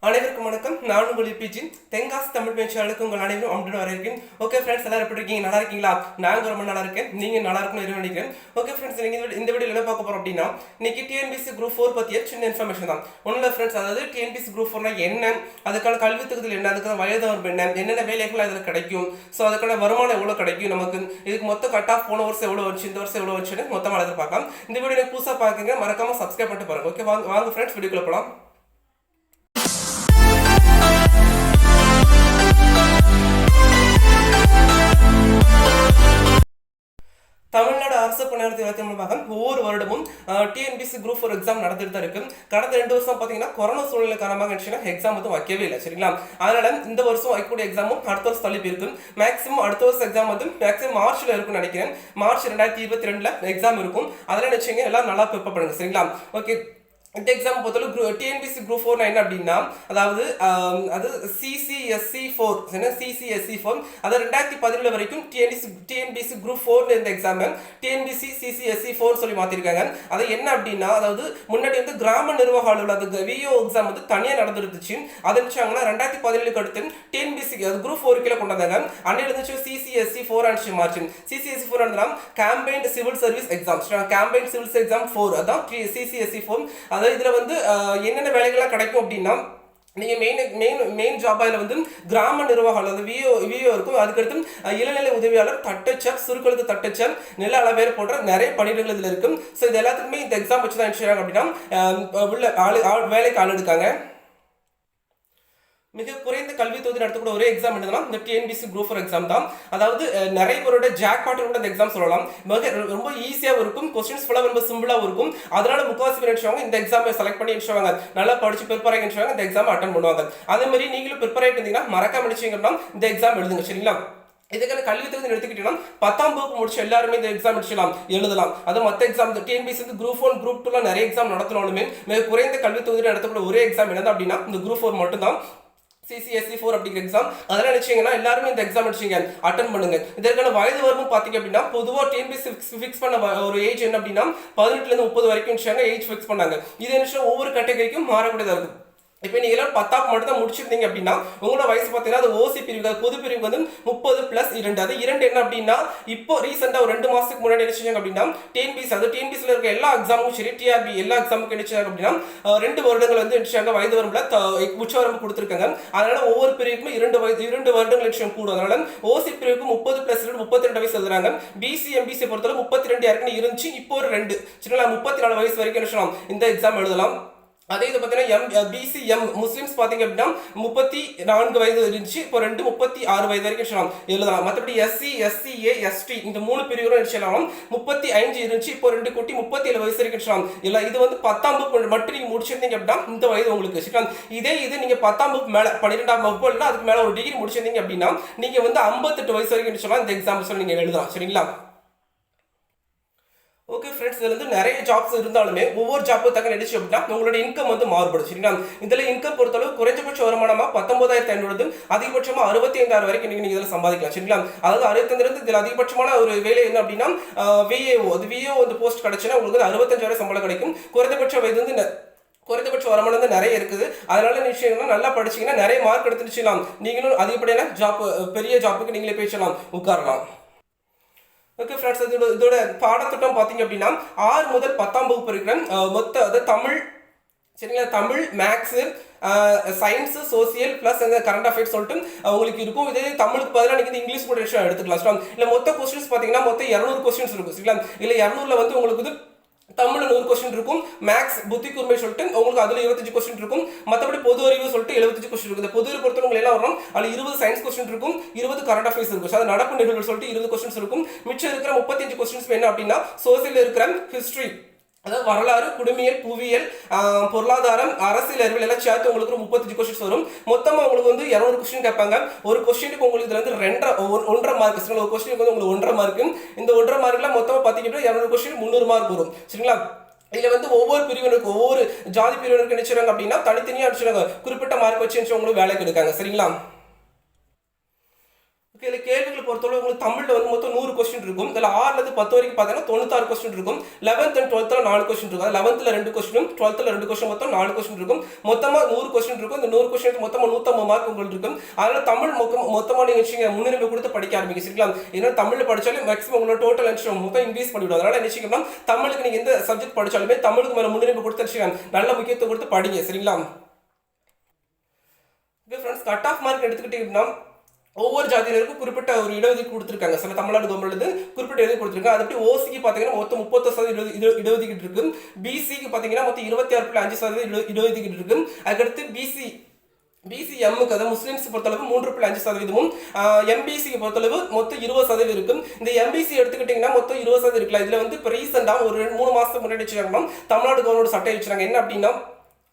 அனைவருக்கும் வணக்கம். நான் உங்கள் பிஜி தென்காசி தமிழ் பேச்சாளருக்கு உங்கள் அனைவரும் அமுடன் வரவேற்கிறேன். ஓகே ஃப்ரெண்ட்ஸ், எல்லாரும் எப்படி இருக்கீங்க? நல்லா இருக்கீங்களா? நாங்கள் ரொம்ப நல்லா இருக்கேன். நீங்கள் நல்லா இருக்குன்னு நினைக்கிறேன். ஓகே ஃப்ரெண்ட்ஸ், நீங்கள் இந்த வீடியோ என்ன பார்க்க போகிறோம் அப்படின்னா, இன்னைக்கு டிஎன்பிசி குரூப் 4 பற்றிய சின்ன இன்ஃபர்மேஷன் தான். ஒன்றில் ஃப்ரெண்ட்ஸ், அதாவது டிஎன்பிசி குரூப் 4 என்ன, அதுக்கான கல்வி தகுதியில் என்ன, அதுக்கான வயது வரம்பு என்ன, என்னென்ன வேலைகள் அதில் கிடைக்கும், ஸோ அதுக்கான வருமானம் எவ்வளோ கிடைக்கும், நமக்கு இதுக்கு மொத்த கட் ஆஃப் போன வருஷம் எவ்வளோ வச்சு, இந்த வருஷம் எவ்வளோ வச்சுன்னு மொத்தமாக எதிர்பார்க்கலாம். இந்த வீடியோ புதுசாக பார்க்குங்க, மறக்காமல் சப்ஸ்கிரைப் பண்ணிட்டு பாருங்க. ஓகே, வாங்க ஃப்ரெண்ட்ஸ், வீடியோக்குள்ள போகலாம். தமிழ்நாடு அரசு பணியாளர் 2023 ஒவ்வொரு வருடமும் டிஎன்பிசி குரூப் 4 எக்ஸாம் நடந்துட்டு தான் இருக்கு. கடந்த 2 வருஷம் பார்த்தீங்கன்னா கொரோனா சூழ்நிலை காரணமாக எக்ஸாம் வந்து வைக்கவே இல்லை, சரிங்களா? அதனால இந்த வருஷம் வைக்கக்கூடிய எக்ஸாமும் அடுத்த வருஷம் தள்ளி போயிருக்கு. மேக்ஸிமம் அடுத்த வருஷம் எக்ஸாம் வந்து மேக்ஸிமம் மார்ச்ல இருக்கும்னு நினைக்கிறேன். மார்ச் 2022 எக்ஸாம் இருக்கும். அதெல்லாம் நினைச்சீங்க எல்லாம் நல்லா ப்ரிப்பேர் பண்ணுங்க, சரிங்களா? ஓகே, இந்த எக்ஸாம் பொறுத்தவரை டிஎன்பிசி குரூப் 4 என்ன அப்படின்னா, அதாவது அது சிசிஎஸ்சி 4 அது 2017 வரைக்கும் டிஎன்பிசி குரூப் 4 இந்த எக்ஸாம் டிஎன்பிசி சிசிஎஸ்சி 4 சொல்லி மாத்திருக்காங்க. அது என்ன அப்படின்னா, அதாவது முன்னாடி வந்து கிராம நிர்வாக அலுவலர் அது விஓ எக்ஸாம் வந்து தனியாக நடந்துருந்துச்சு. அது இருந்துச்சாங்கன்னா 2017 அடுத்து டிஎன்பிசி அது குரூப் 4 கீழே கொண்டு வந்தாங்க. அன்னையில இருந்துச்சு சிசிஎஸ்சி 4 அனுப்பிச்சு மார்ச். சிசிஎஸ்சி 4 இருந்தா combined civil service exam, combined civil exam 4 அதான் சிசிஎஸ்சி 4. அதாவது இதுல வந்து என்னென்ன வேலைகள்லாம் கிடைக்கும் அப்படின்னா, நீங்க மெயின் ஜாப் அதில் வந்து கிராம நிர்வாகம் அல்லது விஓ இருக்கும். அதுக்கடுத்து இளநிலை உதவியாளர், தட்டச்சர், சுருக்கெழுத்து தட்டச்சர், நில அளவேறு போன்ற நிறைய பணியிடங்கள் இதில் இருக்கும். ஸோ இது எல்லாத்துக்குமே இந்த எக்ஸாம் வச்சு தான் என்ன அப்படின்னா உள்ள வேலைக்கு ஆள் எடுக்காங்க. மிக குறைந்த கல்வி தொகுதி நடத்தக்கூடிய ஒரே எக்ஸாம் என்னன்னா இந்த டிஎன்பிசி குரூப் 4 எக்ஸாம் தான். அதாவது நிறைய பேரோட ஜாக் பாட்டு கூட இந்த எக்ஸாம் சொல்லலாம். ரொம்ப ஈஸியாகவும் இருக்கும், கொஸ்டின்ஸ் ஃபுல்லாக ரொம்ப சிம்பிளாகவும் இருக்கும். அதனால முக்கால்வாசி பேர் நினைச்சுவாங்க இந்த எக்ஸாமை செலக்ட் பண்ணி நினைச்சுவாங்க, நல்லா படிச்சு ப்ரிப்பேர் ஆகி நினைச்சுவாங்க, இந்த எக்ஸாம் அட்டன் பண்ணுவாங்க. அதே மாதிரி நீங்களும் ப்ரிப்பேர் ஆகிட்டு இருந்தீங்கன்னா மறக்காம நினைச்சீங்கன்னா இந்த எக்ஸாம் எழுதுங்க, சரிங்களா? இதுக்கான கல்வி தகுதி எடுத்துக்கிட்டீங்கன்னா 10ஆம் வகுப்பு முடிச்சு எல்லாருமே இந்த எக்ஸாம் எழுதலாம். அது மற்ற எக்ஸாம் டிஎன்பிசி குரூப் 1 குரூப் 2 நிறைய எக்ஸாம் நடத்தினாலுமே மிக குறைந்த கல்வி தொகுதியில் நடத்தக்கூடிய ஒரே எக்ஸாம் என்னது அப்படின்னா இந்த குரூப் 4 மட்டும் தான், சிசிஎஸ்சி 4 அப்படிங்கிற எக்ஸாம். அதெல்லாம் நினைச்சீங்கன்னா எல்லாருமே இந்த எக்ஸாம் அடிச்சீங்க அட்டன் பண்ணுங்க. இதற்கான வயது வரம்பு பாத்தீங்க அப்படின்னா, பொதுவாக டிஎன்பிசி ஃபிக்ஸ் பண்ண ஒரு ஏஜ் என்ன அப்படின்னா 18ல இருந்து 30 வரைக்கும் ஏஜ் ஃபிக்ஸ் பண்ணாங்க. இது என்ன ஒவ்வொரு கேட்டகரிக்கும் மாறக்கூடியதாக இருக்கும். இப்போ நீங்க எல்லாம் 10ஆம் மட்டும் தான் முடிச்சிருந்தீங்க அப்படின்னா உங்களோட வயசு பார்த்தீங்கன்னா அது ஓசி பிரிவு, பொது பிரிவு வந்து 30+2. அது 2 என்ன அப்படின்னா, இப்போ ரீசெண்டாக ஒரு 2 மாசத்துக்கு முன்னாடி நினைச்சாங்க அப்படின்னா டிஎன்பிசி அது டிஎன்பிசியில் இருக்க எல்லா எக்ஸாமும் சரி, டிஆர்பி எல்லா எக்ஸாமுக்கு நினைச்சாங்க அப்படின்னா 2 வருடங்கள் வந்து நினைச்சாங்க வயது வரம்புல உச்ச வரம்பு கொடுத்துருக்காங்க. அதனால ஒவ்வொரு பிரிவுக்கும் 2 வருடங்கள் நிச்சயம் கூடும். அதனால ஓசி பிரிவுக்கு 30+2 32 வயசு எழுதுறாங்க. பிசி எம்பிசி பொறுத்தவரை 32 யாருக்குன்னு இருந்துச்சு, இப்போ ஒரு 2 சரிங்களா 34 வயசு வரைக்கும் நினைச்சலாம் இந்த எக்ஸாம் எழுதலாம். அதே இது பார்த்தீங்கன்னா பிசிஎம் முஸ்லிம்ஸ் பார்த்தீங்க அப்படின்னா 34 வயது இருந்துச்சு, இப்போ 36 வயது வரைக்கும் எழுதலாம். மற்றபடி எஸ்சி எஸ்சிஏ எஸ்டி இந்த 3 பிரிவுகளும் எழுதலாம். 35 இருந்துச்சு, இப்போ 2 கூட்டி 37 வயசு வரைக்கும் இல்லை. இது வந்து 10ஆம் வகுப்பு மட்டும் நீங்க முடிச்சிருந்தீங்க அப்படின்னா இந்த வயது உங்களுக்கு. இதே இது நீங்க 10ஆம் வகுப்பு மேல 12ஆம் வகுப்பு இல்லை அதுக்கு மேல ஒரு டிகிரி முடிச்சிருந்தீங்க அப்படின்னா நீங்க வந்து 58 வயசு வரைக்கும் சொல்லலாம் இந்த எக்ஸாம் நீங்க எழுதலாம், சரிங்களா? ஓகே ஃப்ரெண்ட்ஸ், இதுல வந்து நிறைய ஜாப்ஸ் இருந்தாலுமே ஒவ்வொரு ஜாப்புக்கு தக்க நினைச்சு அப்படின்னா உங்களோட இன்கம் வந்து மாறுபடும், சரிங்களா? இதுல இன்கம் பொறுத்தளவு குறைஞ்சபட்ச வருமானமா 19,500 அதிகபட்சமா 65,000 வரைக்கும் நீங்க இதில் சம்பாதிக்கலாம், சரிங்களா? அதாவது 65 இதில் அதிகபட்சமான ஒரு வேலை என்ன அப்படின்னா விஏஓ வந்து போஸ்ட் கிடைச்சுன்னா உங்களுக்கு 65,000 சம்பளம் கிடைக்கும். குறைந்தபட்ச வயது வந்து குறைந்தபட்ச வருமானம் வந்து நிறைய இருக்குது. அதனால நிச்சயம் நல்லா படிச்சீங்கன்னா நிறைய மார்க் எடுத்துச்சுலாம் நீங்களும் அதிகப்படியான ஜாப் பெரிய ஜாப்புக்கு நீங்களே பேசலாம், உட்காரலாம். ஓகே ஃப்ரெண்ட்ஸ், இதோட பாடத்திட்டம் பார்த்தீங்க அப்படின்னா 6 முதல் 10ஆம் வகுப்பு இருக்கிற மொத்த அதாவது தமிழ், சரிங்களா? Tamil, maths, science, social plus current affairs சொல்லிட்டு உங்களுக்கு இருக்கும். இதே தமிழுக்கு பதிலாக நீங்கள் இங்கிலீஷ் கூட எடுத்துக்கலாம். இல்லை மொத்த கொஸ்டின்ஸ் பார்த்தீங்கன்னா மொத்தம் 200 கொஸ்டின்ஸ் இருக்கும், சரிங்களா? இல்லை 200ல் வந்து உங்களுக்கு வந்து தமிழ் 100 கொஸ்டின் இருக்கும், மேக்ஸ் புத்தி கூர்மை சொல்லிட்டு உங்களுக்கு அதுல 25 கொஸ்டின் இருக்கும், மற்றபடி பொது அறிவு சொல்லிட்டு 75 கொஸ்டின் இருக்கும். இந்த பொது அறிவு பொறுத்தவரை உங்களுக்கு எல்லாம் வரும், அதுல 20 சயின்ஸ் கொஸ்டின் இருக்கும், 20 கரண்ட் அஃபேர்ஸ் இருக்கும், அது நடப்பு நிகழ்வுகள் சொல்லிட்டு 20 கொஸ்டின்ஸ் இருக்கும். மிச்சம் இருக்கிற 35 கொஸ்டின்ஸ் என்ன அப்படின்னா சோசியல் இருக்கிற ஹிஸ்டரி, அதாவது வரலாறு, குடிமியல், புவியியல், பொருளாதாரம், அரசியல் அறிவியல் எல்லாம் சேர்த்து உங்களுக்கு 35 கொஸ்டின்ஸ் வரும். மொத்தமாக உங்களுக்கு வந்து 200 கொஸ்டின் கேட்பாங்க. ஒரு கொஸ்டினுக்கு உங்களுக்கு இதுல வந்து 1.5 மார்க், சரிங்களா? ஒரு கொஸ்டினுக்கு வந்து உங்களுக்கு 1.5 மார்க்கு. இந்த 1.5 மார்க்ல மொத்தமாக பார்த்தீங்கன்னா 200 கொஸ்டின் 300 மார்க் வரும், சரிங்களா? இதுல வந்து ஒவ்வொரு பிரிவினருக்கு ஒவ்வொரு ஜாதி பிரிவினருக்கு நினைச்சாங்க அப்படின்னா தனித்தனியா அடிச்சுறாங்க, குறிப்பிட்ட மார்க் வச்சு உங்களுக்கு வேலைக்கு எடுக்காங்க, சரிங்களா? இதில் கேள்விகளை பொறுத்தவரை உங்களுக்கு தமிழில் வந்து மொத்தம் 100 கொஸ்டின் இருக்கும். இதில் 6லேருந்து 10 வரைக்கும் பார்த்தீங்கன்னா 96 கொஸ்டின் இருக்கும். 11th and 12th 4 கொஸ்டின் இருக்கும். 11th 2 கொஸ்டினும் 12th 2 கொஸ்டின் மொத்தம் 4 கொஸ்டின் இருக்கும். மொத்தமாக 100 கொஸ்டின் இருக்கும். இந்த 100 கொஸ்டின் மொத்தமாக 150 மார்க் உங்களுக்கு இருக்கும். அதனால தமிழ் மொத்தமாக நீங்கள் வச்சுங்க முன்னுரிமை கொடுத்து படிக்க ஆரம்பிங்க. சரிங்களா? ஏன்னா தமிழில் படித்தாலும் மேக்ஸிமம் உங்களோட டோட்டல் நினைச்சோம் மொத்தம் இன்க்ரீஸ் பண்ணிவிடும். அதனால நினைச்சிங்கன்னா தமிழுக்கு நீங்கள் எந்த சப்ஜெக்ட் படித்தாலுமே தமிழுக்கு மேலே முன்னுரிமை கொடுத்து வச்சுக்கோங்க, நல்ல முக்கியத்துவம் கொடுத்து படிங்க. சரிங்களா? ஃப்ரெண்ட்ஸ், கட் ஆஃப் மார்க் எடுத்துக்கிட்டீங்கன்னா ஒவ்வொரு ஜாதியினருக்கும் குறிப்பிட்ட ஒரு இடஒதுக்கீடு கொடுத்துருக்காங்க. சில தமிழ்நாடு கவர்மெண்ட் குறிப்பிட்ட இடஒதுக்கீடு கொடுத்துருக்காங்க. அது அப்படி ஓசிக்கு பார்த்தீங்கன்னா மொத்தம் 30% இடஒதுக்கீடு இருக்கு. பிசிக்கு பார்த்தீங்கன்னா மொத்தம் 26.5% இடஒதுக்கீடு இருக்கு. அதுக்கடுத்து பிசிஎம்முக்கு அதாவது முஸ்லிம்ஸ் பொறுத்தளவு 3.5%, எம்பிசிக்கு பொறுத்தளவு மொத்தம் 20% இருக்கும். இந்த எம்பிசி எடுத்துக்கிட்டீங்கன்னா மொத்தம் 20% இருக்குல்ல. இதுல வந்து இப்போ ரீசெண்டாக ஒரு 3 மாசத்துக்கு முன்னாடி வச்சுருக்காங்கன்னா தமிழ்நாடு கவர்மெண்ட் சட்டம் வச்சுருக்காங்க. என்ன அப்படின்னா,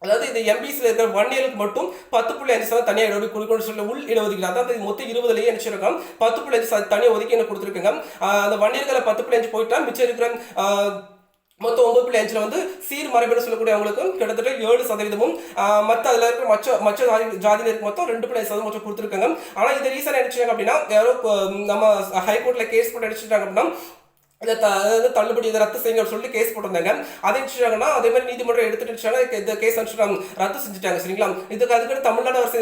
அதாவது இந்த எம்பிசியில் இருக்கிற 1 இயருக்கு மட்டும் 10.5% தனியாக இடஒதுக்கீடு கொடுக்கணும்னு சொல்லி உள் இடஒதுக்கீடு, அதாவது மொத்தம் 20லயே நினைச்சிருக்கோம் 10.5% தனியாக ஒதுக்கி என்ன கொடுத்துருக்காங்க. அந்த 1 இயர்களை 10.5 போயிட்டா மிச்சம் இருக்கிற மொத்தம் 9.5 வந்து சீர் மரபுன்னு சொல்லக்கூடிய அவங்களுக்கு கிட்டத்தட்ட 7%, மற்ற அதில் இருக்கிற மற்ற ஜாதியினருக்கு மொத்தம் 2.5% மட்டும் கொடுத்துருக்காங்க. ஆனால் இது ரீசன் நினைச்சாங்க அப்படின்னா, யாரோ நம்ம ஹைகோர்ட்டில் கேஸ் போட்டு அடிச்சுட்டாங்க அப்படின்னா அதாவது தள்ளுபடி இதை ரத்து செய்யுங்க சொல்லிட்டு கேஸ் போட்டிருந்தாங்க. அதை வச்சுட்டாங்கன்னா அதே மாதிரி நீதிமன்றம் எடுத்துட்டு இந்த கேஸ் ரத்து செஞ்சுட்டாங்க. சரிங்களா? அதுக்கு தமிழ்நாடு அரசு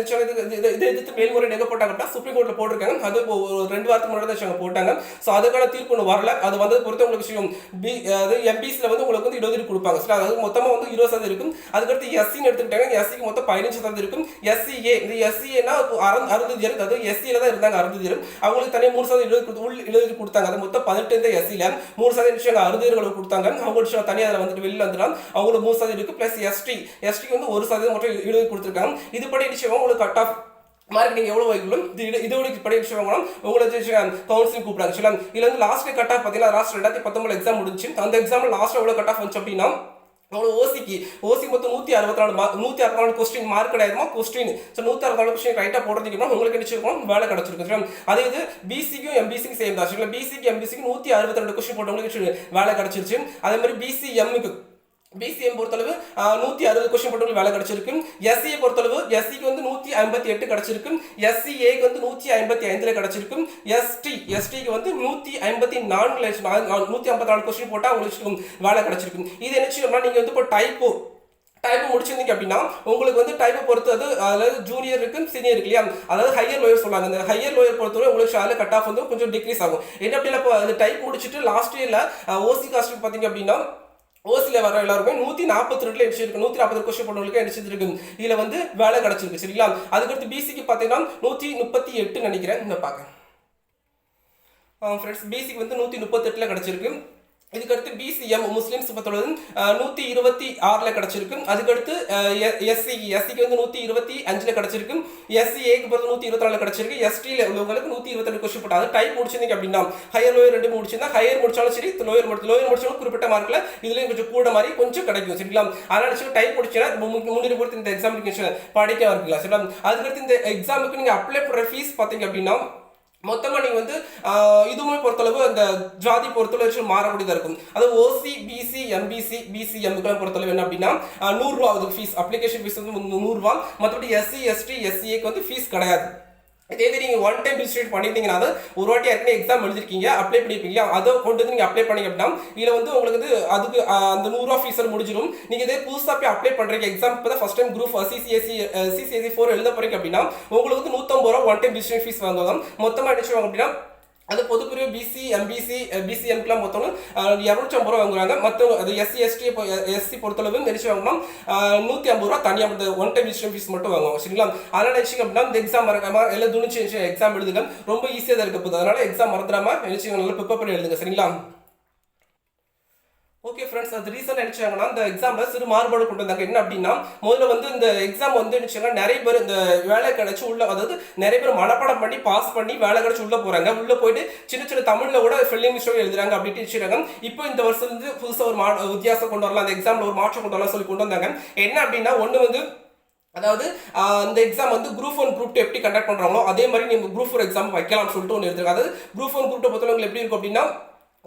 இதை எதிர்த்து மேல்முறையீடு எங்கே போட்டாங்கன்னா சுப்ரீம் கோர்ட்டில் போட்டிருக்காங்க. அது ஒரு 2 வாரத்துக்கு முன்னாடி தான் போட்டாங்க. ஸோ அதுக்கான தீர்ப்பு ஒன்று வரல. அது வந்தது பொறுத்த உங்களுக்கு விஷயம் அது எம்பிசியில் வந்து உங்களுக்கு வந்து 20 கொடுப்பாங்க. சரி, அதாவது மொத்தமாக வந்து 20% இருக்கும். அதுக்கடுத்து எஸ்சின்னு எடுத்துக்கிட்டாங்க. எஸ்சிக்கு மொத்தம் 15% இருக்கும். எஸ்சிஏ, இந்த எஸ்சிஏனா 60 அதாவது எஸ்சியில தான் இருந்தாங்க 60, அவங்களுக்கு தனியாக 3% உள் இடஒதுக்கீடு கொடுத்தாங்க. அது மொத்தம் 18 எஸ்சியில் 3% அறுதியர்களை கொடுத்தாங்க. அவங்க தனியாக அதில் வந்துட்டு வெளியில் வந்துடும். அவங்களுக்கு 3% இருக்கு. பிளஸ் எஸ்டிக்கு வந்து 1% மட்டும் இடஒதுக்கீடு கொடுத்துருக்காங்க. இது படி உங்களுக்கு கட் ஆஃப் மார்க் நீங்கள் எவ்வளோ வைக்கணும் இதோட படி விஷயம் உங்களுக்கு கவுன்சிலிங் கூப்பிடாங்க. சொல்லலாம். இதில் வந்து லாஸ்ட் கட் ஆஃப் பார்த்தீங்கன்னா லாஸ்ட் 2019 எக்ஸாம் முடிஞ்சு. அந்த எக்ஸாமில் லாஸ்ட் எவ்வளோ கட் ஆஃப் வந்துச்சு அப்படின்னா, ஓசி மொத்தம் 164 கொஸ்டின் மார்க் கிடையாதுமா கொஸ்டின். ஸோ 164 கொஸ்டின் ரைட்டாக போடுறதுக்கு உங்களுக்கு நினைச்சிருக்கோம் வேலை கிடைச்சிருக்கு. அதே இது பிசிக்கும் எம்பிசிக்கும் சேம் தான். பிசிக்கு எம்பிசிக்கு 162 கொஸ்டின் போட்டவங்களுக்கு வேலை கிடைச்சிருச்சு. அதே மாதிரி பிசிஎம் பொறுத்தளவு 160 கொஸ்டின் போட்டவங்களுக்கு வேலை கிடைச்சிருக்கு. எஸ்சியை பொறுத்தளவு எஸ்சிக்கு வந்து 158 கிடைச்சிருக்கு. எஸ்சிஏக்கு வந்து 155 கிடைச்சிருக்கு. எஸ்டிக்கு வந்து 154 கொஸ்டின் போட்டால் உங்களுக்கு வேலை கிடைச்சிருக்கு. இது என்ன நீங்க வந்து இப்போ டைப்பு முடிச்சிருந்தீங்க அப்படின்னா உங்களுக்கு வந்து டைப்பை பொறுத்தது அதாவது ஜூனியர் இருக்கு சீனியர் இருக்கு இல்லையா, அதாவது ஹையர் லோயர் சொல்லுவாங்க. அந்த ஹையர் லோயர் பொறுத்தவரை உங்களுக்கு அதில் கட் ஆஃப் வந்து கொஞ்சம் டிக்ரீஸ் ஆகும். என்ன அப்படின்னா இப்போ அந்த டைப் முடிச்சுட்டு லாஸ்ட் இயர்ல ஓசி காஸ்ட் பார்த்தீங்க அப்படின்னா ஓசியில் வர எல்லாருமே 142 அடிச்சிருக்கு. 140 கொஸ்டின் போட்டவங்களுக்கு அடிச்சிருக்கு. இதில் வந்து வேலை கிடைச்சிருக்கு. சரிங்களா? அதுக்கடுத்து பிசிக்கு பார்த்தீங்கன்னா 138 நினைக்கிறேன். இந்த பார்க்க ஃப்ரெண்ட்ஸ் பிசிக்கு வந்து 138 கிடைச்சிருக்கு. இதுக்கடுத்து பிசிஎம் முஸ்லிம்ஸ் பொறுத்தவரை 126 கிடைச்சிருக்கு. அதுக்கடுத்து எஸ்சிக்கு வந்து 125 கிடைச்சிருக்கு. எஸ்சிஏக்கு பொறுத்து 124 கிடைச்சிருக்கு. எஸ்டியில் உள்ளவங்களுக்கு 122 கொஸ்டின் போட்டாங்க. டைப் முடிச்சிருந்தீங்க அப்படின்னா ஹையர் லோயர் 2 முடிச்சிருந்தா ஹையர் முடிச்சாலும் சரி லோயர் முடிச்சாலும் குறிப்பிட்ட மார்க்கில் இதுலேயும் கொஞ்சம் கூட மாதிரி கொஞ்சம் கிடைக்கும். சரிங்களா? அதனால டைப் முடிச்சுன்னா முன்னுரிமை கொடுத்து இந்த எக்ஸாமுக்கு படிக்க இருக்குங்களா? சரிங்களா? அதுக்கடுத்து இந்த எக்ஸாமுக்கு நீங்கள் அப்ளை பண்ணுற ஃபீஸ் பார்த்தீங்க அப்படின்னா மொத்தமாக நீங்கள் வந்து இதுவுமே பொறுத்தளவு அந்த ஜாதி பொறுத்தளவு மாறக்கூடியதாக இருக்கும். அதாவது ஓசி பிசி எம்பிசி பிசிஎம்முக்கெல்லாம் பொறுத்தளவு என்ன அப்படின்னா 100 ரூபா அதுக்கு ஃபீஸ், அப்ளிகேஷன் ஃபீஸ் வந்து 100 ரூபா. மற்றபடி எஸ்சி எஸ்டி எஸ்சிஏக்கு வந்து ஃபீஸ் கிடையாது. இதே நீங்கள் ஒன் டைம் ரிஜிஸ்ட்ரேட் பண்ணிட்டீங்கன்னா அது ஒரு வாட்டி ஏற்கனவே எக்ஸாம் எழுதிருக்கீங்க அப்ளை பண்ணிருப்பீங்க, அதை கொண்டு வந்து நீங்கள் அப்ளை பண்ணிங்க அப்படின்னா இதில் வந்து உங்களுக்கு வந்து அதுக்கு அந்த 100 ரூபா ஃபீஸர் முடிஞ்சிடும். நீங்கள் இதே புதுசாக போய் அப்ளை பண்ணுறீங்க எக்ஸாம் இப்போ தான் ஃபஸ்ட் டைம் குரூப் சிசிஎஸ்சி 4 எழுத போறீங்க அப்படின்னா உங்களுக்கு வந்து 150 ரூபா ஒன் டைம் ரிஜிஸ்ட்ரேஷன் ஃபீஸ் வாங்குவாங்க. மொத்தமாக அடிச்சுவாங்க அப்படின்னா அது பொதுப்பிரிவு பிசி எம்பிசி பிசிஎம்க்குலாம் மொத்தம் 250 ரூபா வாங்குறாங்க. மற்ற அது எஸ்சி பொறுத்தளவு நினைச்சு வாங்கினா 150 ரூபா தனியாக ஒன் டைம் ரிஜிஸ்ட்ரேஷன் ஃபீஸ் மட்டும் வாங்குவாங்க. சரிங்களா? அதனால நினைச்சிங்க அப்படின்னா இந்த எக்ஸாம் மறக்காம எல்லாம் துணிச்சு எக்ஸாம் எழுதுங்க. ரொம்ப ஈஸியாக தான் இருக்க போகுது. அதனால எக்ஸாம் மறந்துடாம நினைச்சிங்க நல்லா ப்ரிப்பேர் பண்ணி எழுதுங்க. சரிங்களா? ஓகே ஃப்ரெண்ட்ஸ், அது ரீசன் நினைச்சாங்கன்னா இந்த எக்ஸாமில் சிறு மாறுபாடு கொண்டு வந்தாங்க. என்ன அப்படின்னா முதல்ல வந்து இந்த எக்ஸாம் வந்து நினைச்சாங்கன்னா நிறைய பேர் இந்த வேலை கிடைச்சி உள்ள அதாவது நிறைய பேர் மனப்பாடம் பண்ணி பாஸ் பண்ணி வேலை கிடைச்சி உள்ள போறாங்க. உள்ள போயிட்டு சின்ன தமிழில் கூட ஃபில்லிங் மிஸ்டேக் எழுதுறாங்க அப்படின்னு வச்சுருக்காங்க. இப்போ இந்த வருஷம் வந்து புதுசாக ஒரு வித்தியாசம் கொண்டு வரலாம், அந்த எக்ஸாமில் ஒரு மாற்றம் கொண்டு வரலாம் சொல்லி கொண்டு வந்தாங்க. என்ன அப்படின்னா ஒன்று வந்து அதாவது இந்த எக்ஸாம் வந்து குரூப் 1 குரூப் 2 எப்படி கண்டக்ட் பண்ணுறாங்களோ அதே மாதிரி நீங்கள் குரூப் 4 எக்ஸாம் வைக்கலாம்னு சொல்லிட்டு ஒன்று எடுத்துருக்காங்க. அதாவது குரூப் 1 குரூப் 2 பொறுத்தவங்க எப்படி இருக்கும் அப்படின்னா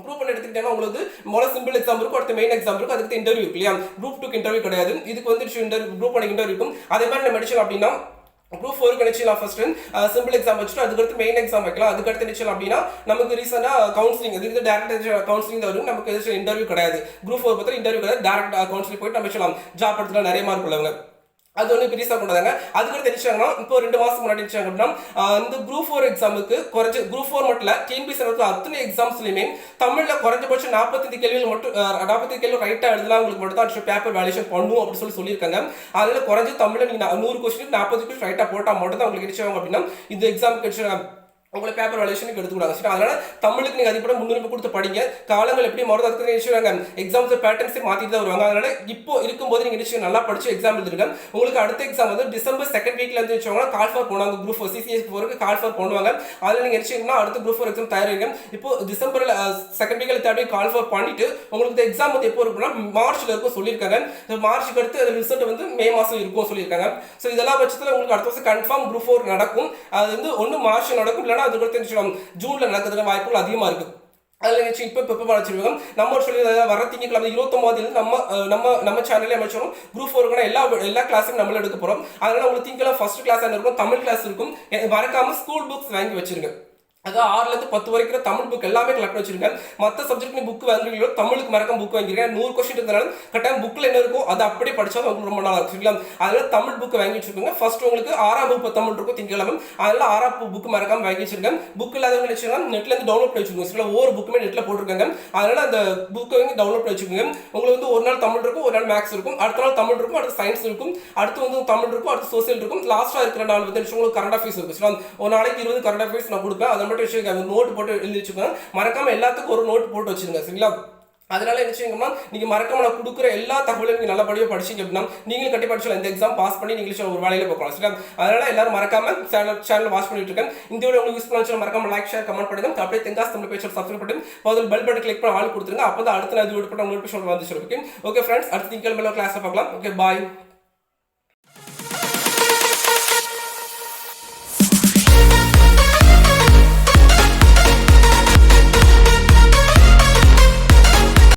குரூப் 1 எடுத்துக்கிட்டேன்னா உங்களுக்கு முதல்ல சிம்பிள் எக்ஸாம் இருக்கும், அடுத்து மெயின் எக்ஸாம் இருக்கும், அதுக்கு இன்டர்வியூ இல்லையா? குரூப் 2க்கு இன்டர்வியூ கிடையாது. இதுக்கு வந்து குரூப் 1 இன்டர்வியூ இருக்கும். அதே மாதிரி நம்ம மெடிசன் அப்படின்னா குரூப் 4 நினைச்சலாம் ஃபர்ஸ்ட் சிம்பிள் எக்ஸாம் வச்சுட்டு அதுக்கடுத்து மெயின் எக்ஸாம் வைக்கலாம். அதுக்கடுத்து நினைச்சலாம் அப்படின்னா நமக்கு ரீசெண்டா கவுன்சிலிங் இது டேரக்ட் கவுன்சிலிங் தான் வரும். நமக்கு இன்டர்வியூ கிடையாது. குரூப் 4 பத்தி இன்டர்வியூ கிடையாது. டேரக்ட் கவுன்சிலிங் போயிட்டு நம்ம சொல்லலாம் ஜாப் எடுத்துலாம் நிறைய மார்க் உள்ளவங்க அது ஒன்று பெருசாக கொண்டாங்க. அதுக்கு தெரிஞ்சாங்கன்னா இப்போ 2 மாசம் முன்னாடி அப்படின்னா இந்த குரூப் 4 எக்ஸாமுக்கு குறைஞ்ச குரூப் 4 மட்டும் இல்லை டிஎன்பிசி அத்தனை எக்ஸாம்ஸ்லையுமே தமிழில் குறைஞ்சபட்சம் 45 கேள்விகள் மட்டும் 45 கேள்வி ரைட்டாக எழுதலாம் உங்களுக்கு மட்டும் தான் பேப்பர் வேல்யூஷன் பண்ணுவோம் அப்படின்னு சொல்லியிருக்காங்க. அதில் குறைஞ்ச தமிழில் நீங்கள் 100 கொஸ்டின் 40 கொஸ்டின் ரைட்டாக போட்டால் மட்டும் தான் உங்களுக்கு கிடைச்சவங்க அப்படின்னா இந்த எக்ஸாமுக்கு கிடைச்சாங்க உங்களை பேப்பர் வேல்யூஷனுக்கு எடுத்துக்கூடாது. சரி அதனால தமிழுக்கு நீங்கள் அதிகப்பட முன்னுரிமை கொடுத்து படிங்க. காலங்கள் எப்படி மாறுது அதுக்கு நினைச்சுவாங்க எக்ஸாம்ஸ் பேட்டர்ன்ஸே மாற்றிட்டு தான் வருவாங்க. அதனால இப்போ இருக்கும்போது நீங்கள் நினைச்சு நல்லா படிச்சு எக்ஸாம் எழுதிருங்க. உங்களுக்கு அடுத்த எக்ஸாம் வந்து டிசம்பர் 2nd வீக்ல இருந்து வச்சுக்கோங்க கால் ஃபார் போனாங்க குரூப் 4 சிசிஎஸ் 4க்கு கால் ஃபார் பண்ணுவாங்க. அதில் நீங்கள் நினைச்சீங்கன்னா அடுத்த குரூப் 4 எக்ஸாம் தயாரிங்க. இப்போ டிசம்பர்ல 2nd வீக்ல 3rd வீக் கால் ஃபார் பண்ணிட்டு உங்களுக்கு எக்ஸாம் வந்து எப்போ இருக்குன்னா மார்ச்ல இருக்கும் சொல்லியிருக்காங்க. மார்ச்சுக்கு அடுத்து ரிசல்ட் வந்து மே மாதம் இருக்கும் சொல்லியிருக்காங்க. ஸோ இதெல்லாம் பட்சத்தில் உங்களுக்கு அடுத்த வருஷம் கன்ஃபார்ம் குரூப் 4 நடக்கும். அது வந்து ஒன்று மார்ச் நடக்கும் இல்லைன்னா அதுக்கு ஜூன்ல நடக்கிறதுக்கு வாய்ப்புகள் அதிகமா இருக்கு. அதில் நினைச்சு இப்போ ப்ரிப்பேர் வச்சிருக்கோம். நம்ம சொல்லி வர திங்கட்கிழமை 29 நம்ம சேனல்ல அமைச்சோம் குரூப் 4 எல்லா கிளாஸும் நம்மள எடுக்க போறோம். அதனால உங்களுக்கு திங்கட்கிழமை ஃபர்ஸ்ட் கிளாஸ் இருக்கும், தமிழ் கிளாஸ் இருக்கும். மறக்காம ஸ்கூல் புக்ஸ் வாங்கி வச்சிருங்க. அதாவது 6ல இருந்து 10 வரைக்கும் தமிழ் புக் எல்லாமே கலெக்ட் வச்சிருக்கேன். மற்ற சப்ஜெக்ட் நீ புக் வாங்குறீங்களோ தமிழுக்கு மறக்காம புக் வாங்கிருக்கேன். 100 கொஸ்டின் இருக்கிறனால கட்டாயம் புக்ல என்ன இருக்கோ அதை அப்படியே படிச்சா உங்களுக்கு ரொம்ப நல்லா இருக்கும். அதனால தமிழ் புக் வாங்கி வச்சிருக்கோங்க. ஃபர்ஸ்ட் உங்களுக்கு 6ஆம் வகுப்பு தமிழ் இருக்கும் திங்கட்கிழமை. அதனால 6ஆம் புக் மறக்காம வாங்கி வச்சிருக்கேன். புக் இல்லாதவங்க வச்சுக்கலாம் நெட்ல இருந்து டவுன்லோட் பண்ணி வச்சுக்கோங்க. ஒவ்வொரு புக்குமே நெட்ல போட்டிருக்காங்க. அதனால அந்த புக்கை வாங்கி டவுன்லோட் பண்ணி வச்சுக்கோங்க. உங்களுக்கு வந்து ஒரு நாள் தமிழ் இருக்கும், ஒரு நாள் மேக்ஸ் இருக்கும், அடுத்த நாள் தமிழ் இருக்கும், அடுத்து சயின்ஸ் இருக்கும், அடுத்து வந்து தமிழ் இருக்கும், அடுத்து சோசியல் இருக்கும், லாஸ்டா இருக்கிற நாள் வந்து உங்களுக்கு கரண்ட் அஃபேர்ஸ் இருக்கும். ஒரு நாளைக்கு 20 கரண்ட் அஃபேர்ஸ் நான் கொடுப்பேன். அதை மட்டும் வச்சுக்கோங்க. நோட் போட்டு எழுதி வச்சுக்கோங்க. மறக்காம எல்லாத்துக்கும் ஒரு நோட் போட்டு வச்சிருங்க சரிங்களா. அதனால என்ன செய்யுங்கன்னா நீங்க மறக்காம நான் கொடுக்குற எல்லா தகவலையும் நீங்க நல்லபடியா படிச்சீங்க அப்படின்னா நீங்களும் கட்டி படிச்சலாம். இந்த எக்ஸாம் பாஸ் பண்ணி நீங்க ஒரு வேலையில போகலாம் சரியா. அதனால எல்லாரும் மறக்காம சேனல் வாட்ச் பண்ணிட்டு இருக்கேன். இந்த வீடியோ உங்களுக்கு யூஸ் பண்ணா மறக்காம லைக் ஷேர் கமெண்ட் பண்ணுங்க. அப்படியே தெங்காஸ் தமிழ் பேஜ் சப்ஸ்கிரைப் பண்ணி அதில் பெல் பட்டன் கிளிக் பண்ணி ஆள் கொடுத்துருங்க. அப்பதான் அடுத்த நாள் வீடியோ போட்டு உங்களுக்கு வந்துச்சு. ஓகே ஃப்ரெண்ட்ஸ் அடுத்த திங்கட்கிழமை கிளாஸ் பார்க்கலாம். Okay bye.